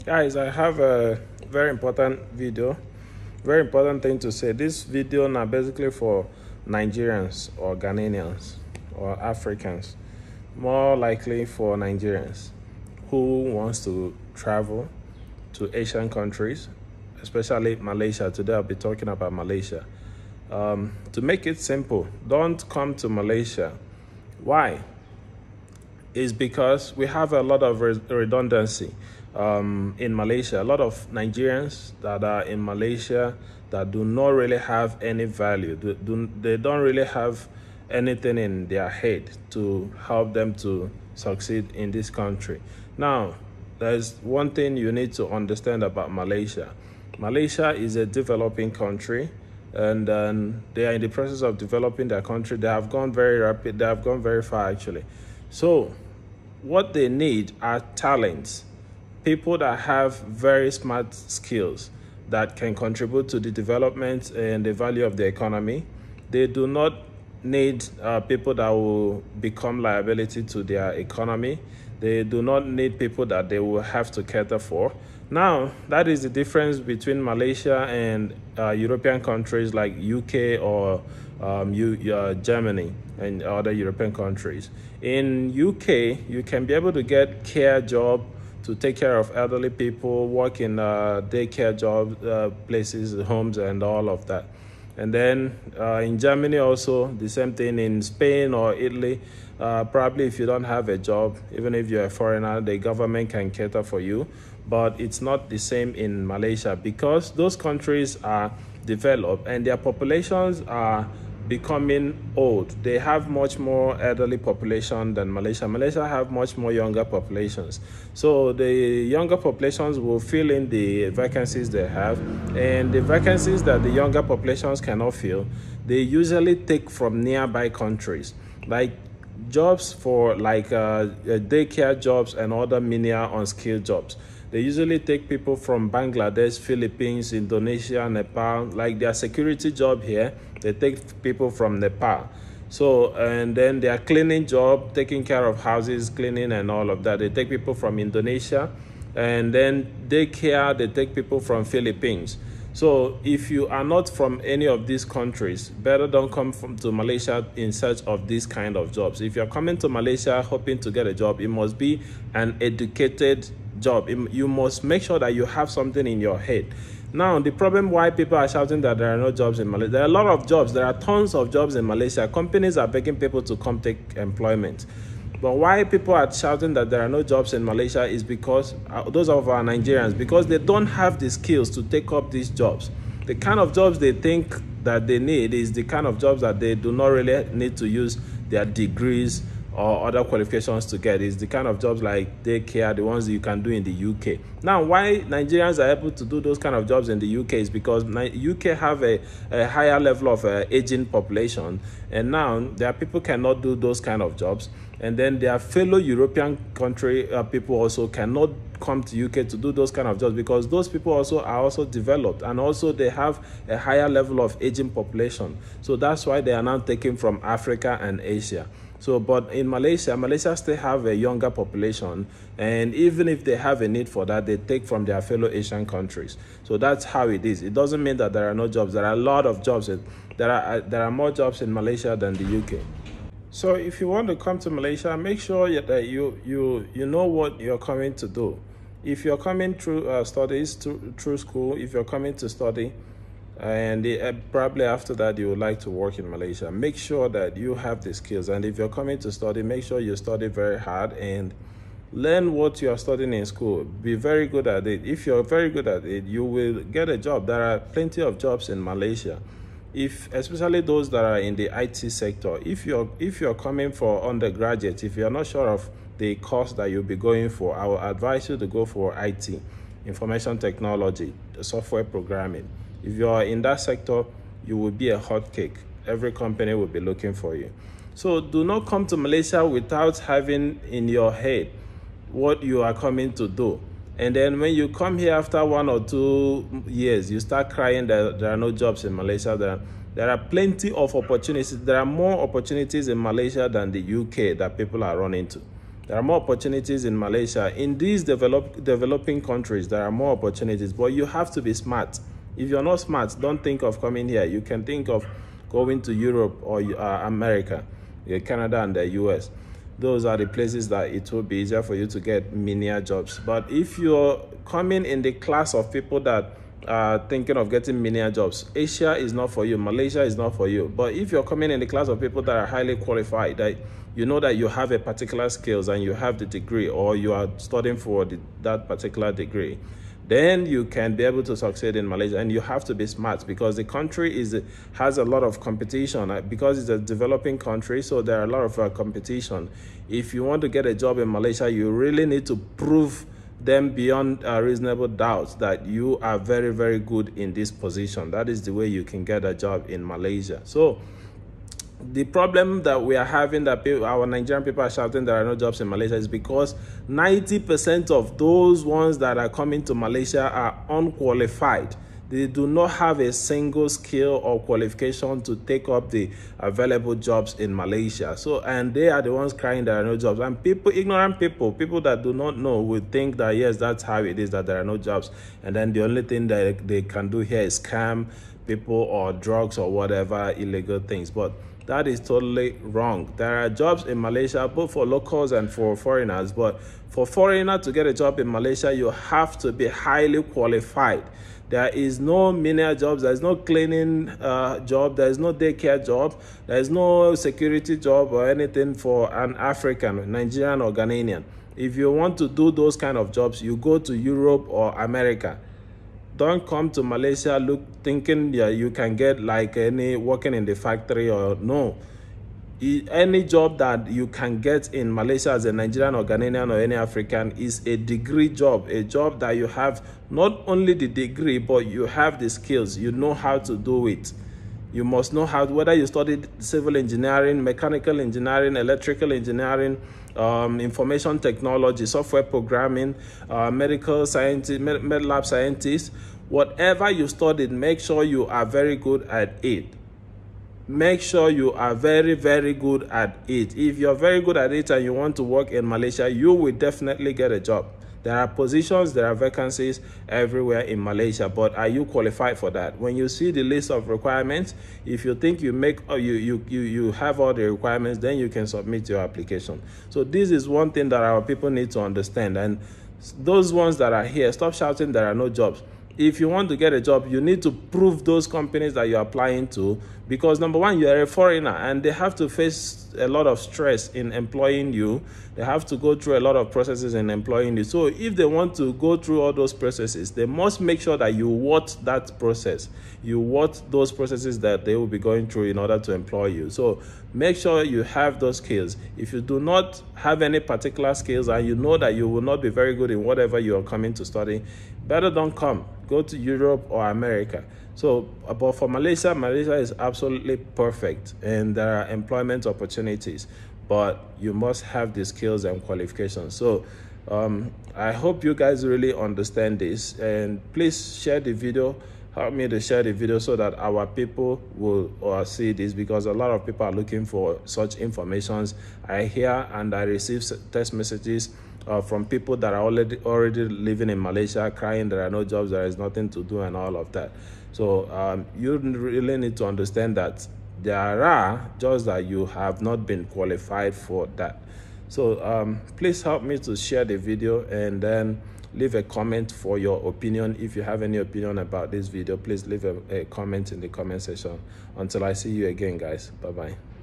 Guys, I have a very important video, very important thing to say. This video now basically for Nigerians or Ghanaians or Africans, more likely for Nigerians who wants to travel to Asian countries, especially Malaysia. Today I'll be talking about Malaysia. To make it simple, don't come to Malaysia. Why? Is because we have a lot of redundancy in Malaysia. A lot of Nigerians that are in Malaysia that do not really have any value. They don't really have anything in their head to help them to succeed in this country. Now, there's one thing you need to understand about Malaysia. Malaysia is a developing country, and they are in the process of developing their country. They have gone very rapid. They have gone very far, actually. So what they need are talents, people that have very smart skills that can contribute to the development and the value of the economy. They do not need people that will become liability to their economy. They do not need people that they will have to cater for. Now, that is the difference between Malaysia and European countries like UK or Germany and other European countries. In UK, you can be able to get care job to take care of elderly people, work in daycare job places, homes, and all of that. And then in Germany also, the same thing. In Spain or Italy, probably if you don't have a job, even if you're a foreigner, the government can cater for you. But it's not the same in Malaysia because those countries are developed and their populations are becoming old. They have much more elderly population than Malaysia. Malaysia have much more younger populations. So the younger populations will fill in the vacancies they have, and the vacancies that the younger populations cannot fill, they usually take from nearby countries, like jobs for daycare jobs and other menial unskilled jobs. They usually take people from Bangladesh, Philippines, Indonesia, Nepal. Like their security job here, they take people from Nepal. So, and then their cleaning job, taking care of houses, cleaning and all of that, they take people from Indonesia. And then daycare, they take people from Philippines. So if you are not from any of these countries, better don't come to Malaysia in search of these kind of jobs. If you're coming to Malaysia hoping to get a job, it must be an educated job. You must make sure that you have something in your head. Now, the problem why people are shouting that there are no jobs in Malaysia, there are a lot of jobs. There are tons of jobs in Malaysia. Companies are begging people to come take employment. But why people are shouting that there are no jobs in Malaysia is because those of our Nigerians, because they don't have the skills to take up these jobs. The kind of jobs they think that they need is the kind of jobs that they do not really need to use their degrees or other qualifications to get. Is the kind of jobs like daycare, the ones that you can do in the UK. Now, why Nigerians are able to do those kind of jobs in the UK is because UK have a higher level of aging population, and now their people cannot do those kind of jobs. And then their fellow European country people also cannot come to UK to do those kind of jobs because those people also are also developed, and also they have a higher level of aging population. So that's why they are now taken from Africa and Asia. So, but in Malaysia still have a younger population, and even if they have a need for that, they take from their fellow Asian countries. So that's how it is. It doesn't mean that there are no jobs. There are a lot of jobs. There are more jobs in Malaysia than the UK. So if you want to come to Malaysia, make sure that you know what you're coming to do. If you're coming through studies, through school, if you're coming to study, and probably after that you would like to work in Malaysia, make sure that you have the skills. And if you're coming to study, make sure you study very hard and learn what you are studying in school. Be very good at it. If you're very good at it, you will get a job. There are plenty of jobs in Malaysia, especially those that are in the IT sector. If you're coming for undergraduate, if you're not sure of the course that you'll be going for, I will advise you to go for IT, information technology, software programming. If you're in that sector, you will be a hot cake. Every company will be looking for you. So do not come to Malaysia without having in your head what you are coming to do. And then when you come here after 1 or 2 years, you start crying that there are no jobs in Malaysia. There are plenty of opportunities. There are more opportunities in Malaysia than the UK that people are running to. There are more opportunities in Malaysia. In these developing countries, there are more opportunities, but you have to be smart. If you're not smart, don't think of coming here. You can think of going to Europe or America, Canada and the US. Those are the places that it will be easier for you to get menial jobs. But if you're coming in the class of people that are thinking of getting menial jobs, Asia is not for you, Malaysia is not for you. But if you're coming in the class of people that are highly qualified, that you know that you have a particular skills and you have the degree, or you are studying for that particular degree, then you can be able to succeed in Malaysia. And you have to be smart, because the country has a lot of competition, because it's a developing country, so there are a lot of competition. If you want to get a job in Malaysia, you really need to prove them beyond reasonable doubt that you are very, very good in this position. That is the way you can get a job in Malaysia. So the problem that we are having, that our Nigerian people are shouting there are no jobs in Malaysia, is because 90% of those ones that are coming to Malaysia are unqualified. They do not have a single skill or qualification to take up the available jobs in Malaysia. So, and they are the ones crying there are no jobs. And people, ignorant people that do not know, will think that yes, that's how it is, that there are no jobs. And then the only thing that they can do here is scam people or drugs or whatever illegal things. But that is totally wrong. There are jobs in Malaysia, both for locals and for foreigners. But for foreigner to get a job in Malaysia, you have to be highly qualified. There is no menial jobs. There is no cleaning job. There is no daycare job. There is no security job or anything for an African, Nigerian or Ghanaian. If you want to do those kind of jobs, you go to Europe or America. Don't come to Malaysia thinking you can get like any working in the factory, or no. Any job that you can get in Malaysia as a Nigerian or Ghanaian or any African is a degree job, a job that you have not only the degree, but you have the skills. You know how to do it. You must know how, whether you studied civil engineering, mechanical engineering, electrical engineering, information technology, software programming, medical scientist, med lab scientist, whatever you studied, make sure you are very good at it. Make sure you are very, very good at it. If you're very good at it and you want to work in Malaysia, you will definitely get a job. There are positions, there are vacancies everywhere in Malaysia, but are you qualified for that? When you see the list of requirements, if you think you have all the requirements, then you can submit your application. So this is one thing that our people need to understand. And those ones that are here, stop shouting there are no jobs. If you want to get a job, you need to prove those companies that you're applying to, because number one, you're a foreigner and they have to face a lot of stress in employing you. They have to go through a lot of processes in employing you. So if they want to go through all those processes, they must make sure that you want that process. You want those processes that they will be going through in order to employ you. So make sure you have those skills. If you do not have any particular skills and you know that you will not be very good in whatever you are coming to study, better don't come. Go to Europe or America. So, but for Malaysia is absolutely perfect, and there are employment opportunities, but you must have the skills and qualifications. So I hope you guys really understand this, and please share the video. Help me to share the video so that our people will see this, because a lot of people are looking for such informations. I hear and I receive text messages from people that are already living in Malaysia, crying there are no jobs, there is nothing to do and all of that. So you really need to understand that there are, just that you have not been qualified for that. So please help me to share the video, and then leave a comment for your opinion. If you have any opinion about this video, please leave a comment in the comment section. Until I see you again, guys. Bye-bye.